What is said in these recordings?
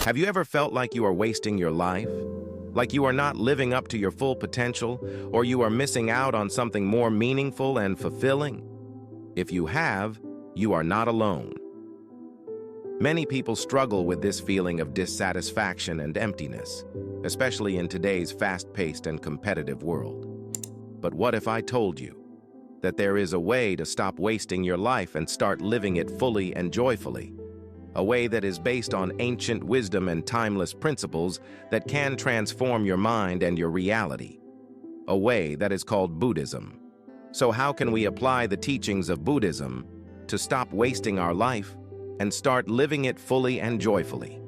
Have you ever felt like you are wasting your life? Like you are not living up to your full potential, or you are missing out on something more meaningful and fulfilling? If you have, you are not alone. Many people struggle with this feeling of dissatisfaction and emptiness, especially in today's fast-paced and competitive world. But what if I told you that there is a way to stop wasting your life and start living it fully and joyfully? A way that is based on ancient wisdom and timeless principles that can transform your mind and your reality. A way that is called Buddhism. So how can we apply the teachings of Buddhism to stop wasting our life and start living it fully and joyfully?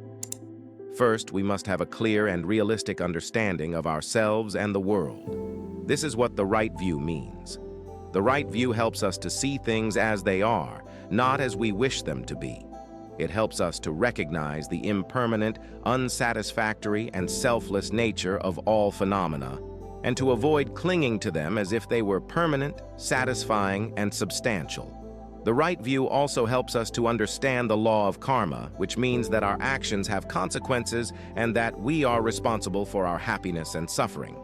First, we must have a clear and realistic understanding of ourselves and the world. This is what the right view means. The right view helps us to see things as they are, not as we wish them to be. It helps us to recognize the impermanent, unsatisfactory, and selfless nature of all phenomena, and to avoid clinging to them as if they were permanent, satisfying, and substantial. The right view also helps us to understand the law of karma, which means that our actions have consequences and that we are responsible for our happiness and suffering.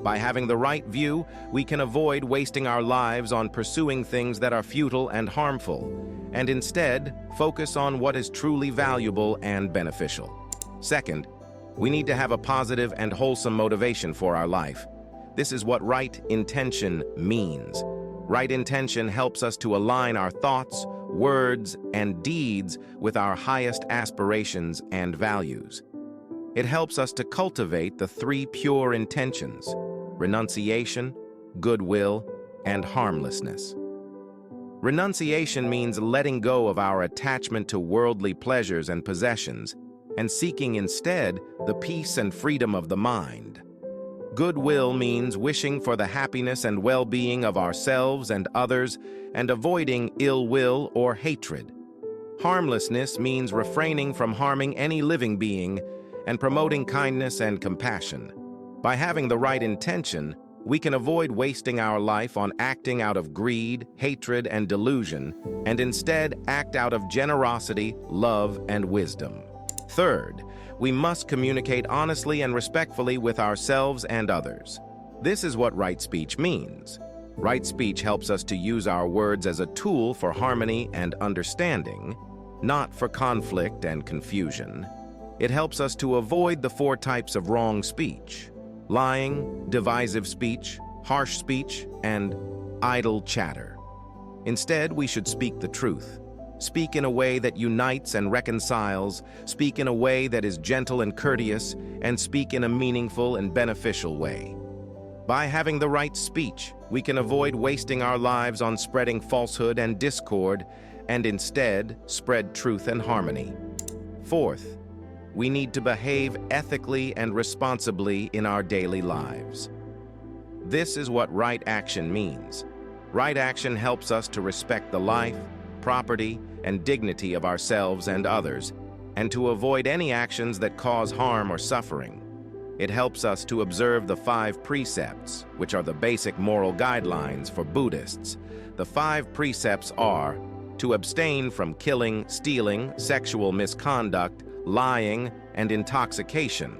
By having the right view, we can avoid wasting our lives on pursuing things that are futile and harmful, and instead focus on what is truly valuable and beneficial. Second, we need to have a positive and wholesome motivation for our life. This is what right intention means. Right intention helps us to align our thoughts, words, and deeds with our highest aspirations and values. It helps us to cultivate the three pure intentions: renunciation, goodwill, and harmlessness. Renunciation means letting go of our attachment to worldly pleasures and possessions and seeking instead the peace and freedom of the mind. Goodwill means wishing for the happiness and well-being of ourselves and others and avoiding ill will or hatred. Harmlessness means refraining from harming any living being and promoting kindness and compassion. By having the right intention, we can avoid wasting our life on acting out of greed, hatred, and delusion, and instead act out of generosity, love, and wisdom. Third, we must communicate honestly and respectfully with ourselves and others. This is what right speech means. Right speech helps us to use our words as a tool for harmony and understanding, not for conflict and confusion. It helps us to avoid the four types of wrong speech: lying, divisive speech, harsh speech, and idle chatter. Instead, we should speak the truth. Speak in a way that unites and reconciles, speak in a way that is gentle and courteous, and speak in a meaningful and beneficial way. By having the right speech, we can avoid wasting our lives on spreading falsehood and discord, and instead spread truth and harmony. Fourth, we need to behave ethically and responsibly in our daily lives. This is what right action means. Right action helps us to respect the life, property, and dignity of ourselves and others, and to avoid any actions that cause harm or suffering. It helps us to observe the 5 precepts, which are the basic moral guidelines for Buddhists. The 5 precepts are to abstain from killing, stealing, sexual misconduct, lying, and intoxication.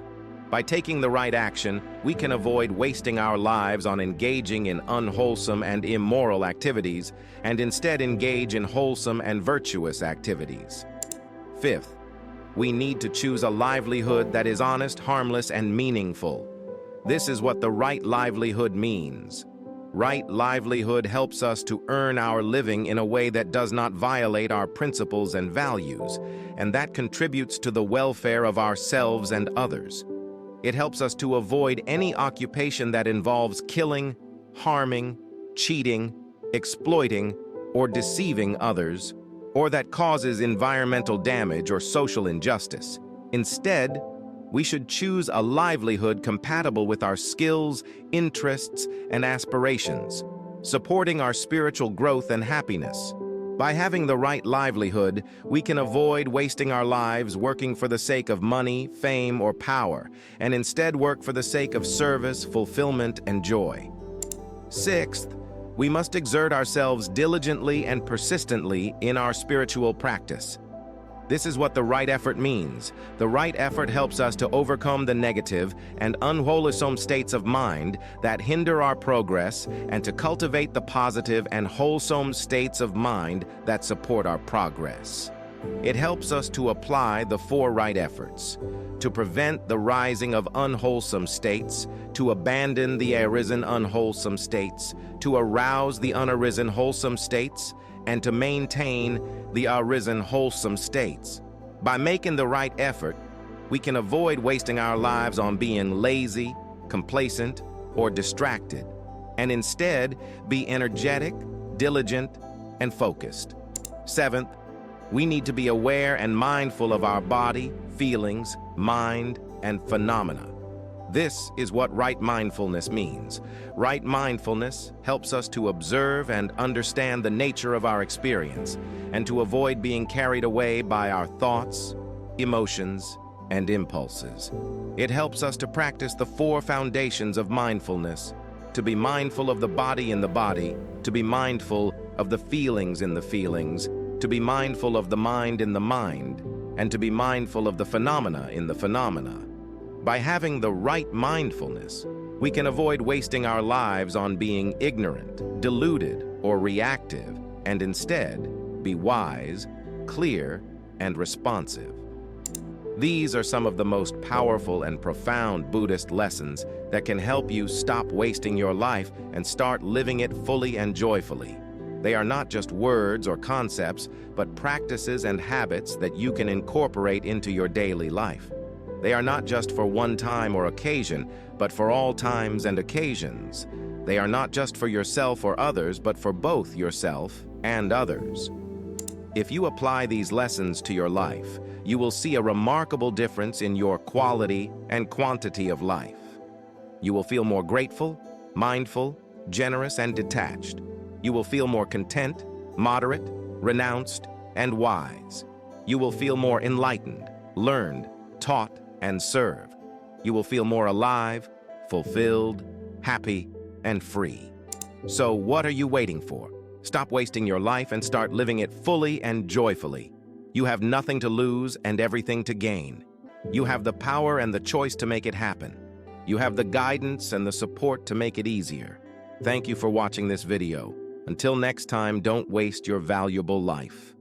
By taking the right action, we can avoid wasting our lives on engaging in unwholesome and immoral activities, and instead engage in wholesome and virtuous activities. Fifth, we need to choose a livelihood that is honest, harmless, and meaningful. This is what the right livelihood means. Right livelihood helps us to earn our living in a way that does not violate our principles and values, and that contributes to the welfare of ourselves and others. It helps us to avoid any occupation that involves killing, harming, cheating, exploiting, or deceiving others, or that causes environmental damage or social injustice. Instead, we should choose a livelihood compatible with our skills, interests, and aspirations, supporting our spiritual growth and happiness. By having the right livelihood, we can avoid wasting our lives working for the sake of money, fame, or power, and instead work for the sake of service, fulfillment, and joy. Sixth, we must exert ourselves diligently and persistently in our spiritual practice. This is what the right effort means. The right effort helps us to overcome the negative and unwholesome states of mind that hinder our progress and to cultivate the positive and wholesome states of mind that support our progress. It helps us to apply the four right efforts: to prevent the rising of unwholesome states, to abandon the arisen unwholesome states, to arouse the unarisen wholesome states, and to maintain the arisen wholesome states. By making the right effort, we can avoid wasting our lives on being lazy, complacent, or distracted, and instead be energetic, diligent, and focused. Seventh, we need to be aware and mindful of our body, feelings, mind, and phenomena. This is what right mindfulness means. Right mindfulness helps us to observe and understand the nature of our experience and to avoid being carried away by our thoughts, emotions, and impulses. It helps us to practice the four foundations of mindfulness: to be mindful of the body in the body, to be mindful of the feelings in the feelings, to be mindful of the mind in the mind, and to be mindful of the phenomena in the phenomena. By having the right mindfulness, we can avoid wasting our lives on being ignorant, deluded, or reactive, and instead be wise, clear, and responsive. These are some of the most powerful and profound Buddhist lessons that can help you stop wasting your life and start living it fully and joyfully. They are not just words or concepts, but practices and habits that you can incorporate into your daily life. They are not just for one time or occasion, but for all times and occasions. They are not just for yourself or others, but for both yourself and others. If you apply these lessons to your life, you will see a remarkable difference in your quality and quantity of life. You will feel more grateful, mindful, generous, and detached. You will feel more content, moderate, renounced, and wise. You will feel more enlightened, learned, taught, and served. You will feel more alive, fulfilled, happy, and free. So what are you waiting for? Stop wasting your life and start living it fully and joyfully. You have nothing to lose and everything to gain. You have the power and the choice to make it happen. You have the guidance and the support to make it easier. Thank you for watching this video. Until next time, don't waste your valuable life.